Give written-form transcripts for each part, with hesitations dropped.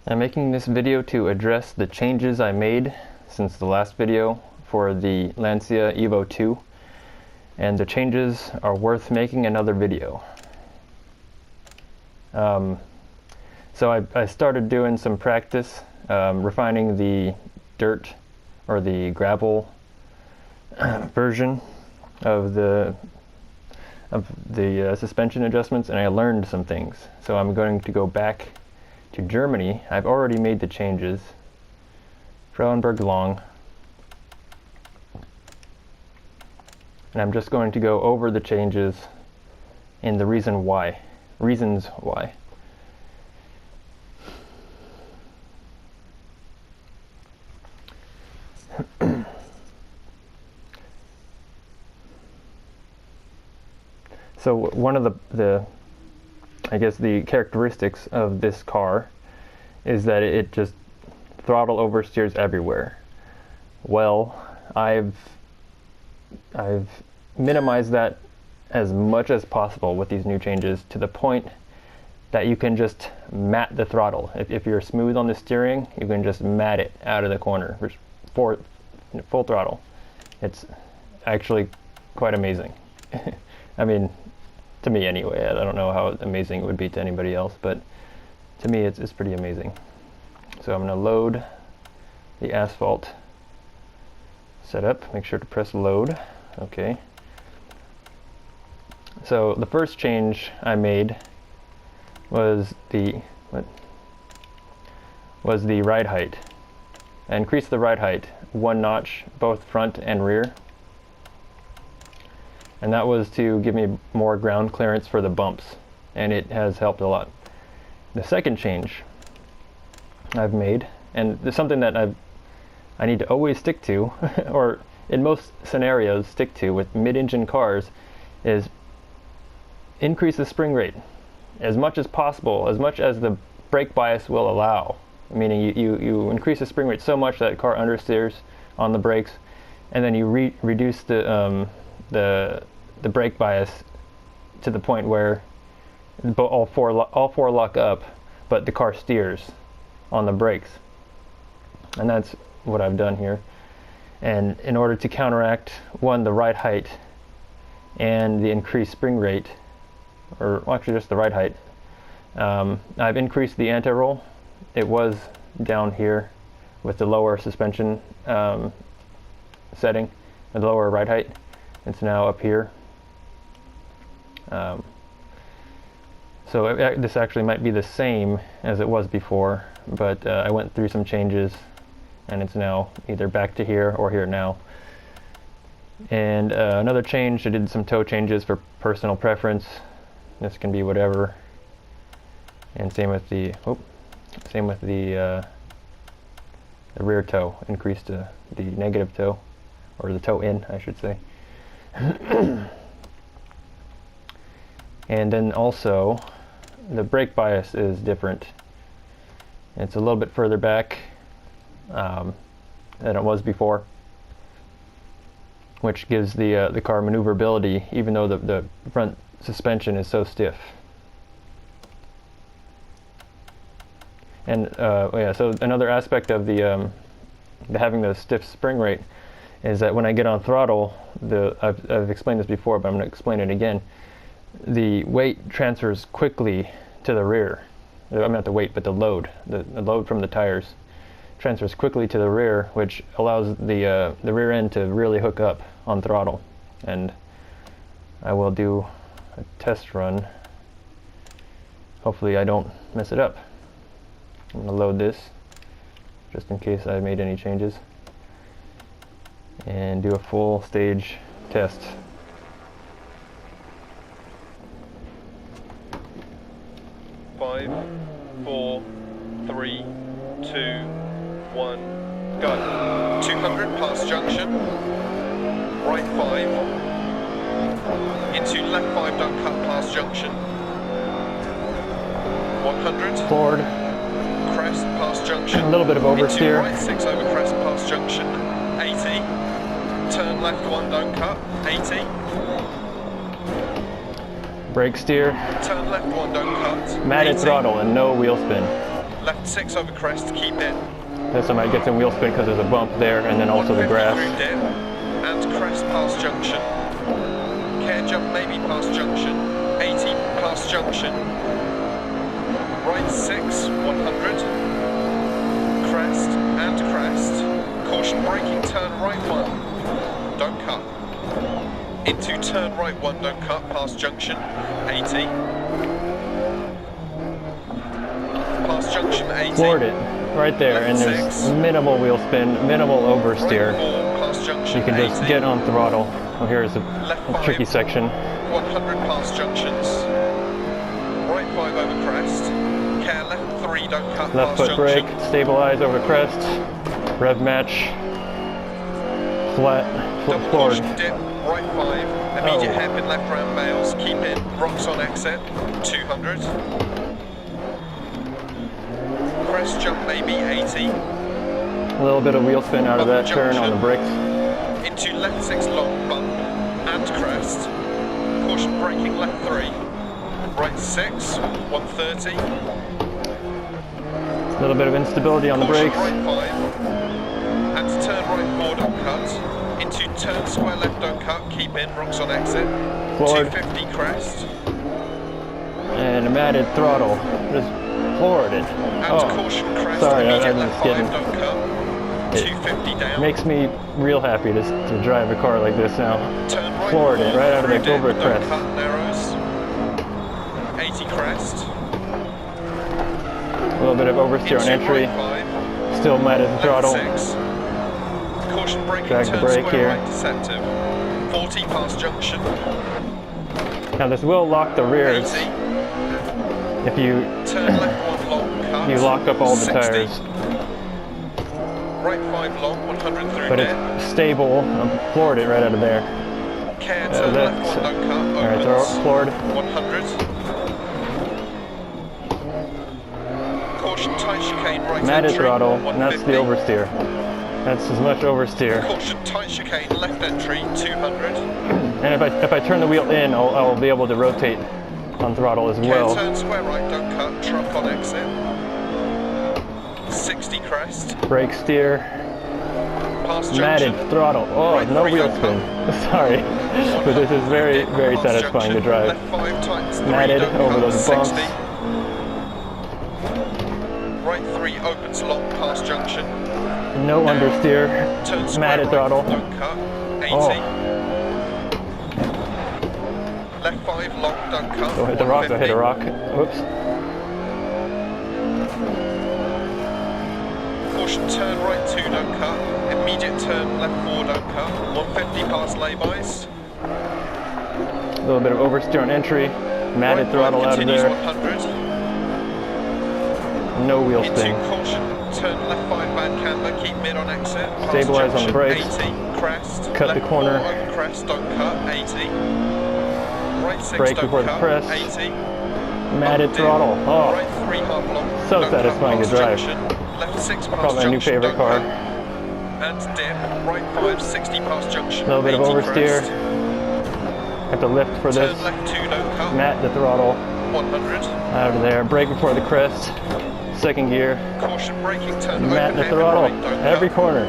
I'm making this video to address the changes I made since the last video for the Lancia Evo 2, and the changes are worth making another video. So I started doing some practice, refining the dirt or the gravel version of the suspension adjustments, and I learned some things. So I'm going to go back to Germany. I've already made the changes. Frauenberg Long. And I'm just going to go over the changes and the reasons why. So one of the I guess the characteristics of this car is that it just throttle oversteers everywhere. Well, I've minimized that as much as possible with these new changes, to the point that you can just mat the throttle. If you're smooth on the steering, you can just mat it out of the corner for full throttle. It's actually quite amazing. I mean, to me anyway. I don't know how amazing it would be to anybody else, but to me it's pretty amazing. So I'm going to load the asphalt setup. Make sure to press load. Okay. So the first change I made was the ride height. I increased the ride height 1 notch, both front and rear. And that was to give me more ground clearance for the bumps, and it has helped a lot. The second change I've made, and there's something that I need to always stick to, or in most scenarios stick to with mid-engine cars, is increase the spring rate as much as possible, as much as the brake bias will allow. Meaning you increase the spring rate so much that the car understeers on the brakes, and then you reduce the brake bias to the point where all four lock up, but the car steers on the brakes. And that's what I've done here. And in order to counteract, one, the ride height and the increased spring rate, or well, actually just the ride height, I've increased the anti-roll. It was down here with the lower suspension setting, the lower ride height. It's now up here. So this actually might be the same as it was before, but I went through some changes, and it's now either back to here or here now. And another change, I did some toe changes for personal preference. This can be whatever. And same with the rear toe. Increased the negative toe, or the toe in, I should say. And then also the brake bias is different. It's a little bit further back than it was before, which gives the car maneuverability, even though the front suspension is so stiff. And yeah, so another aspect of the having the stiff spring rate is that when I get on throttle, I've explained this before, but I'm going to explain it again. The weight transfers quickly to the rear. I mean, not the weight, but the load. The load from the tires transfers quickly to the rear, which allows the rear end to really hook up on throttle. And I will do a test run. Hopefully I don't mess it up. I'm going to load this just in case I made any changes, and do a full stage test. Five, 4, 3, 2, 1, go. 200 past junction, right 5, into left 5, don't cut past junction. 100. Forward. Crest past junction. A little bit of oversteer. Into right 6 over crest past junction. 80. Turn left 1, don't cut. 80. Brake steer. Turn left 1, don't cut. Matted 80. throttle and no wheel spin. Left 6 over crest, keep in. This I might get some wheel spin because there's a bump there and then also the 150 grass. through dip, and crest past junction. Care jump maybe past junction. 80 past junction. Right 6, 100. Crest and crest. Caution braking, turn right 1. Don't cut. Into turn right 1, don't cut, past junction. 80. Past junction 80. Floored it right there, Left and there's 6. minimal wheel spin, minimal oversteer. Right 4, past junction. You can just 80. get on throttle. Oh, here's a Left 5. tricky section. 100 past junctions. Right 5 over crest. Care left 3, don't cut, Left past foot brake, junction. stabilize over crest, rev match, flat, foot Double forward. caution dip, right 5. Immediate Oh. hairpin left round bales, keep in. Rocks on exit, 200. Crest jump maybe, 80. A little bit of wheel spin out of that Bump turn on the junction. brakes. Into left 6 long bump and crest. Caution braking left 3. Right 6, 130. A little bit of instability on the Caution brakes. right 5. And turn right 4, don't cut. Into turn square left, don't cut. Keep in, rocks on exit. Floored. 250 crest. And a matted throttle. Just floored it. And Oh, caution crest. sorry, Immediate I'm left just 5, getting... don't cut. It 250 down. makes me real happy to drive a car like this now. Turn right floored it 4, right out of the through dip, Cobra don't crest. cut, narrows. 80 crest. A little bit of oversteer on Into entry. right 5. Still matted Left throttle. 6. Caution braking, Drag the turn brake square here. right deceptive. 40 past junction. Now this will lock the rears 80. if you Turn left 1 long cut. you lock up all the 60. tires. Right 5 long, 100 through But dip. it's stable. I floored it right out of there. Care turn left 1 don't cut. Alright, Opens. floored. 100. Caution tight chicane right Matted entry. throttle, and that's the 150. oversteer. That's as much oversteer. Caution tight chicane left entry 200. And if I turn the wheel in, I'll be able to rotate on throttle as Care well. turn square right don't cut. Truck on exit. 60 crest. Brake steer, Past matted junction. throttle. Oh, Right no 3 wheel don't spin. cut. Sorry, but this is very, Dip, very past satisfying to junction. drive. Left 5 tightens 3 Matted don't over cut. those 60. bumps. Right 3 opens long past junction. No Down. understeer, Turn square matted right, throttle. don't cut. 80. Oh. Left 5 long, don't cut. Don't hit the rock, don't hit a 150. rock. Whoops. Caution turn right 2, don't cut. Immediate turn left 4, don't cut. 150 past laybys. A little bit of oversteer on entry, matted Right throttle 5 out of continues there. 100. No wheel Into spin. caution, turn left 5 bad camber, keep mid on exit. Past Stabilize on junction, brakes. 80, crest. Cut left the corner. 4 over crest, don't cut. 80. Right 6 Brake don't before the cut. crest. 80. Matted Up throttle. dip. Oh, Right 3 half long. So don't cut satisfying to past drive. junction. Left 6 past probably my new junction, favorite don't car. cut. And dip. Right 5, 60 past junction. A little bit of 80 oversteer. crest. Have to lift for this. Turn left 2, don't cut. Mat the throttle 100. out of there. Brake before the crest. Second gear. Caution braking, turn Mat open the hairpin throttle. right, don't Every cut. corner.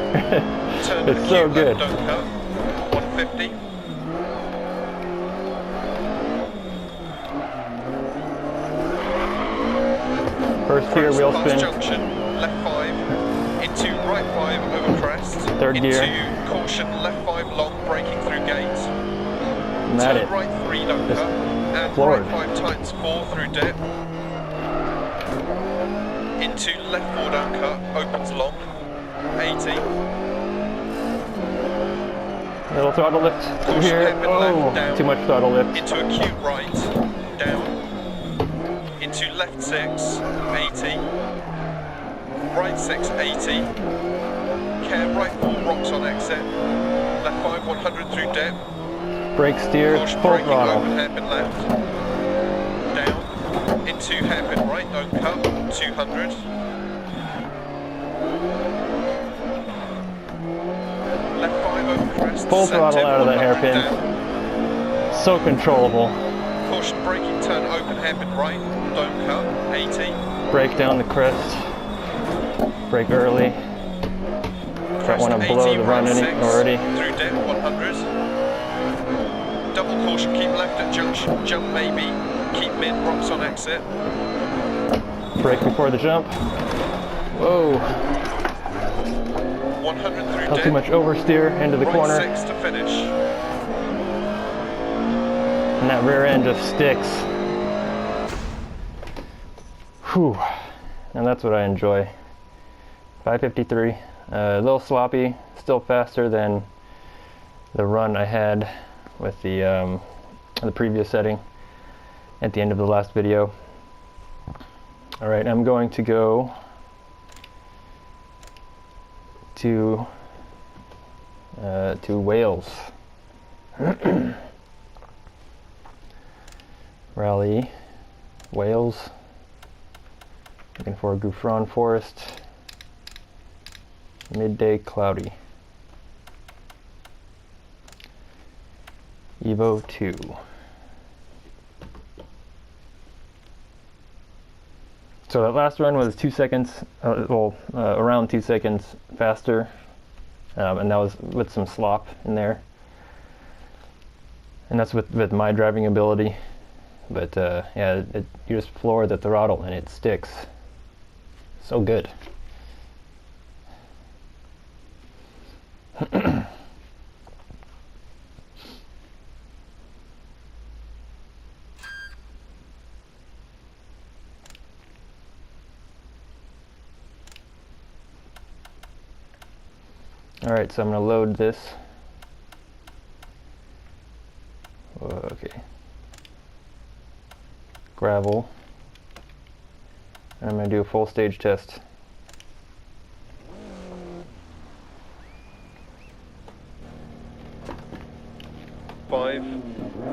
Turn It's so acute good. left, don't cut. 150. First gear, Crest wheel past spin. junction, left 5, into right 5 over crest. Third into gear. caution, left 5 long, braking through gate. Matted. Turn right 3, don't Just cut. And floored. right 5 tightens 4 through dip. Into left 4, don't cut, opens long. 80. Little throttle lift through Caution here. hairpin left, down. Oh, too much throttle lift. Into acute right, down. Into left 6, 80. Right 6, 80. Care right 4, rocks on exit. Left 5, 100 through dip. Brake steer, Caution full braking, throttle. open hairpin left. Down. Into hairpin right, don't cut. 200. Left 5 over crest. Full throttle deceptive, out of that 100 hairpin. down. So controllable. Caution, braking turn, open hairpin right, don't cut, 80. Brake down the crest. Brake early. Don't want to blow the run already. Through dip, 100. Double caution, keep left at junction, jump maybe, keep mid, rocks on exit. Brake before the jump. Whoa. 100 through Not dip. too much oversteer into the corner. Right 6 to finish. And that rear end just sticks. Whew. And that's what I enjoy. 553. A little sloppy, still faster than the run I had with the previous setting at the end of the last video. Alright, I'm going to go to Wales. Rally, Wales. Looking for Gouffron Forest. Midday cloudy. Evo 2. So that last run was 2 seconds, around 2 seconds faster, and that was with some slop in there. And that's with my driving ability. But yeah, you just floor the throttle and it sticks. So good. Alright, so I'm going to load this. Okay. Gravel. And I'm going to do a full stage test. Five,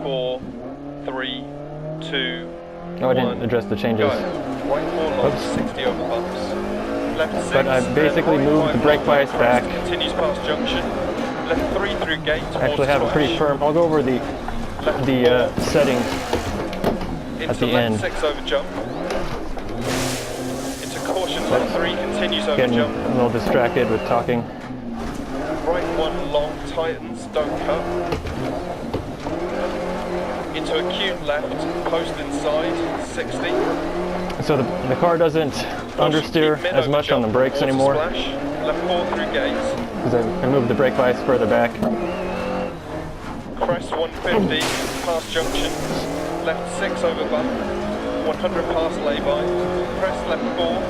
4, 3, 2, Oh, I didn't address the changes. go. Right 4 long, 60 over bumps. Left 6. But I basically right moved the 5 brake long, bias crest, back. Continues past junction. Left 3 through gate. I actually have it pretty firm. I'll go over the settings at the end. Left 6 over jump. Into caution, left 3 continues over Getting jump. a little distracted with talking. Right 1 long, tightens, don't cut. Into acute left, post inside, 60. So the car doesn't understeer as much on the brakes anymore Splash. Left 4 through gates. because I moved the brake bias further back. Crest 150, past junction. Left 6 over bump. 100 past lay-by. Crest left 4.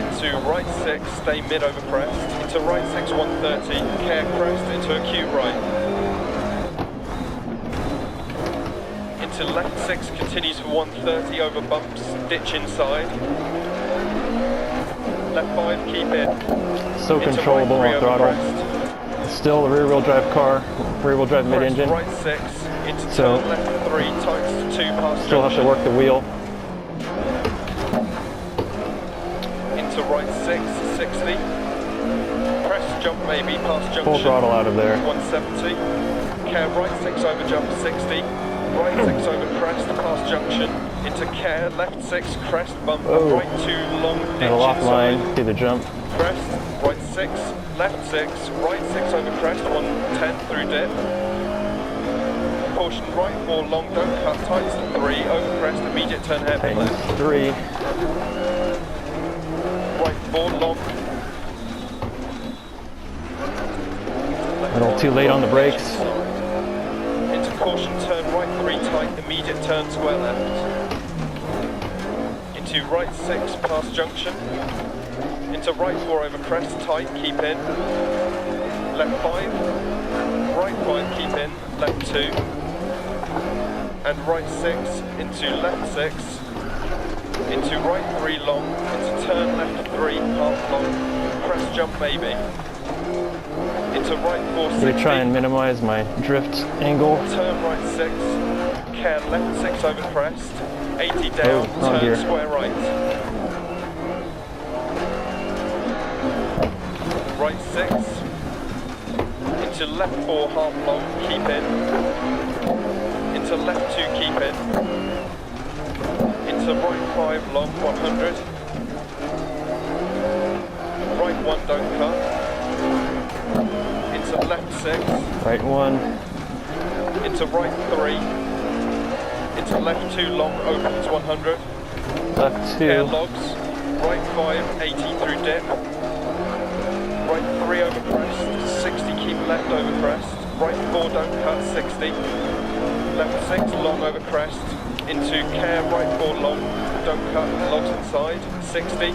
Into right 6, stay mid over crest. Into right 6, 130. Care crest into acute right. Into left 6 continues for 130 over bumps, ditch inside. Left 5, keep in. So Into controllable right 3 on over throttle. crest. Still a rear-wheel drive car, rear-wheel drive Crest mid-engine. right 6, into So, turn left 3, tights to 2 past Still have to junction. work the wheel. Into right 6, 60. Press jump maybe past junction. Full throttle out of there. 170. Care right 6 over jump 60. Right 6 over crest past junction. Into care left 6 crest bump. Oh. Right 2 long ditch And a lock inside. line, do the jump. Crest right 6 left 6 right 6 over crest 110 through dip. Caution right 4 long don't cut tights to 3 over crest immediate turn hairpin left. Tightens 3. Right 4 long. A little too late on the brakes. Into caution, turn right 3 tight, immediate turn square left. Into right 6 past junction. Into right 4 over crest, tight, keep in. Left 5. Right 5, keep in. Left 2. And right 6 into left 6. Into right 3 long. Into turn left 3, half long. Crest jump maybe. Into right 4, 60. I'm gonna try and minimize my drift angle. Turn right 6. Care left 6 over crest. 80 down, Oh, turn dear. square right. Right 6. Into left 4, half long, keep in. into left 2 keep in, into right 5 long 100, right 1 don't cut, into left 6, Right 1. into right 3, into left 2 long opens 100, Left air 2. logs, right 5 80 through dip, right 3 over crest, 60 keep left over crest, right 4 don't cut 60, left 6 long over crest, into care right 4 long, don't cut, logs inside, 60.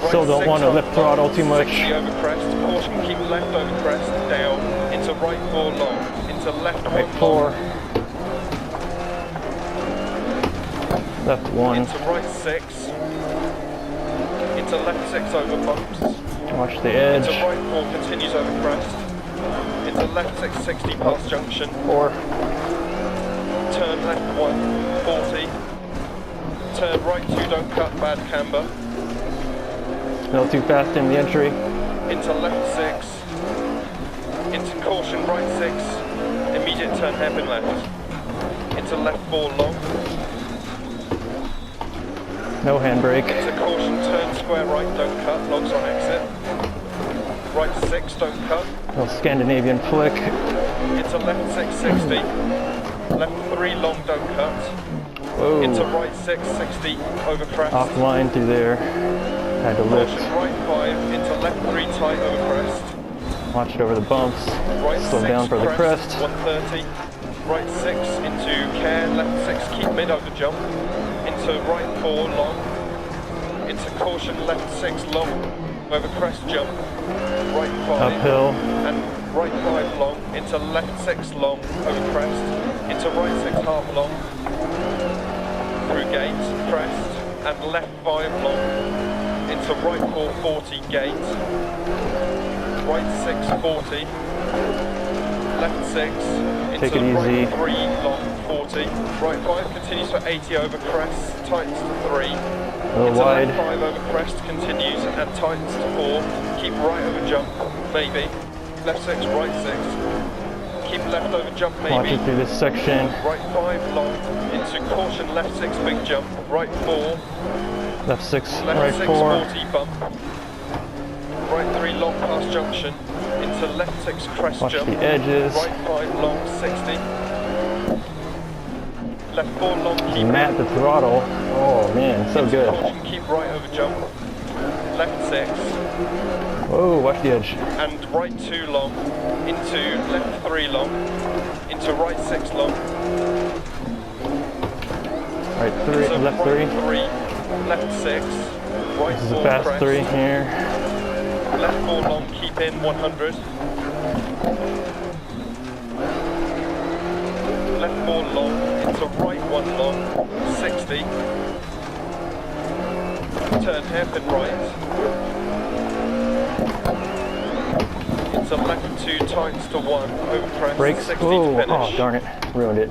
Still don't want to lift throttle too much. 60 over crest, caution keep left over crest, down, into right 4 long, into left 1 Right 4. long, Left 1. into right 6, into left 6 over bumps, Watch the edge. into right 4 continues over crest, into left 6 60 past junction, 4. turn left 1 40, turn right 2 don't cut, bad camber, A little too fast in the entry. into left 6, into caution right 6, immediate turn hairpin left, into left 4 long, No handbrake. into caution turn square right don't cut, logs on exit, right 6 don't cut, Little Scandinavian flick. into left 6 60, left 3 long don't cut, Whoa. into right 6 60 over crest, Offline through there. Had to lift. caution right 5, into left 3 tight over crest, Watch it over the bumps. right Slow 6 down for the crest. 130, right 6 into care, left 6 keep mid over jump, into right 4 long, into caution left 6 long over crest jump, right 5 Uphill. and right 5 long, into left 6 long over crest, into right 6 half long, through gate, crest, and left 5 long, into right 4 40 gate, right 6 40, left 6, Take into it right easy. 3 long 40, right 5 continues for 80 over crest, tightens to 3, A little into wide. left 5 over crest continues and tightens to 4, keep right over jump, maybe, left 6, right 6, keep left over jump Watch maybe, it through this section. right 5 long, into caution left 6 big jump, right 4, Left 6, left right 6 4. 40 bump, right 3 long past junction, into left 6 crest Watch jump, the edges. right 5 long 60, left 4 long keep Mat the throttle. Oh man, so into good. caution keep right over jump, left 6, Whoa, watch the edge. and right 2 long, into left 3 long, into right 6 long, Right 3, into left 3. right 3, left 6, right This is 4 a fast crest, 3 here. left 4 long keep in 100, left 4 long, into right 1 long, 60, turn hairpin right, into left 2 tightens to 1, over crest, Brakes. 60 Whoa. to finish. Oh, darn it. Ruined it.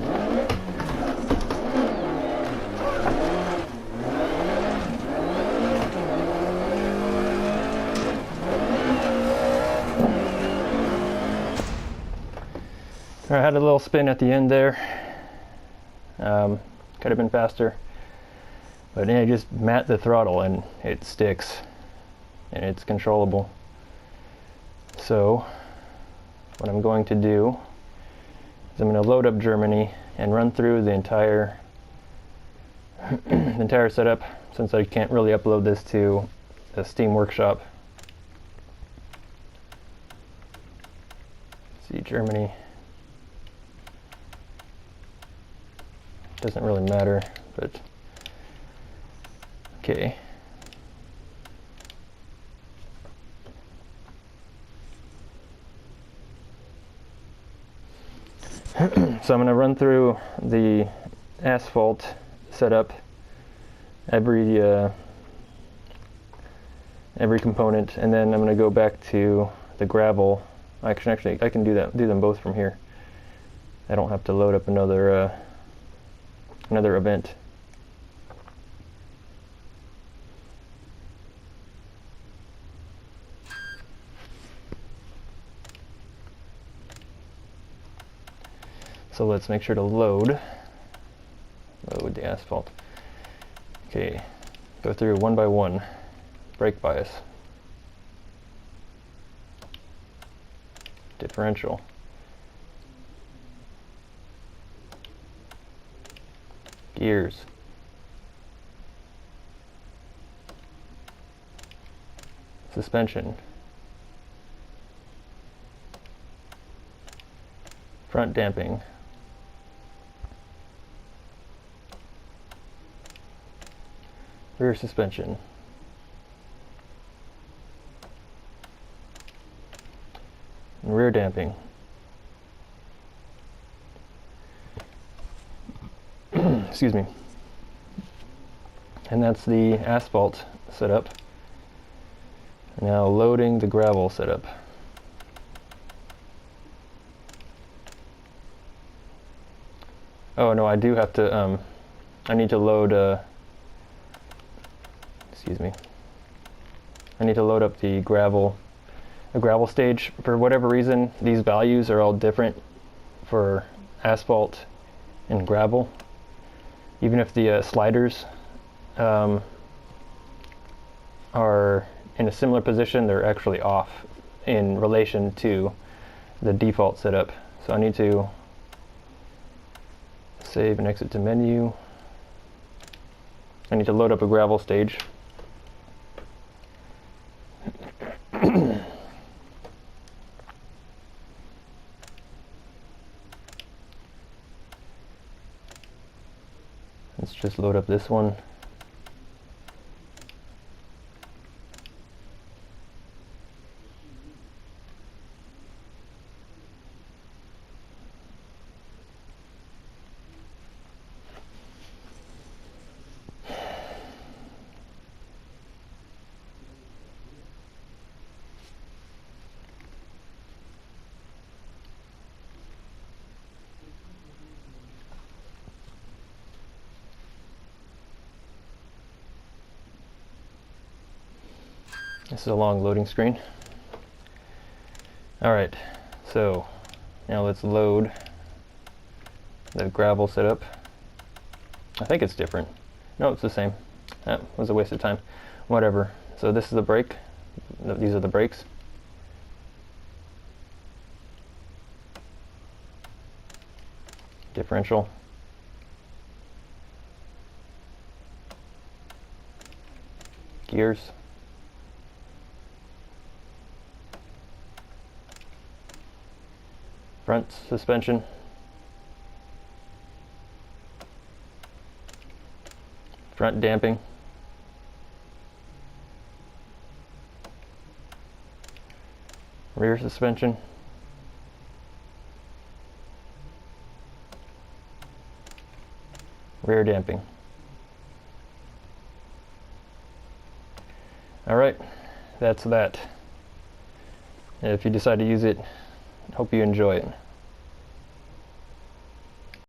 I had a little spin at the end there. Could have been faster. But then I just mat the throttle and it sticks. And it's controllable. So, what I'm going to do is I'm going to load up Germany and run through the entire the entire setup, since I can't really upload this to the Steam Workshop. See, Germany. Doesn't really matter, but okay. So I'm going to run through the asphalt setup, every component, and then I'm going to go back to the gravel. I can do them both from here. I don't have to load up another event. So let's make sure to load the asphalt. Okay, go through one by one. Brake bias, differential, gears, suspension, front damping, rear suspension, and rear damping. Excuse me. And that's the asphalt setup. Now loading the gravel setup. Oh no, I do have to, I need to load, excuse me. I need to load up the gravel stage. For whatever reason, these values are all different for asphalt and gravel. Even if the sliders are in a similar position, they're actually off in relation to the default setup. So I need to save and exit to menu. I need to load up a gravel stage. Let's just load up this one. This is a long loading screen. Alright, so now let's load the gravel setup. I think it's different. No, it's the same. That was a waste of time. Whatever. So this is the brake. These are the brakes. Differential. Gears. Front suspension, front damping, rear suspension, rear damping. Alright, that's that. If you decide to use it, hope you enjoy it.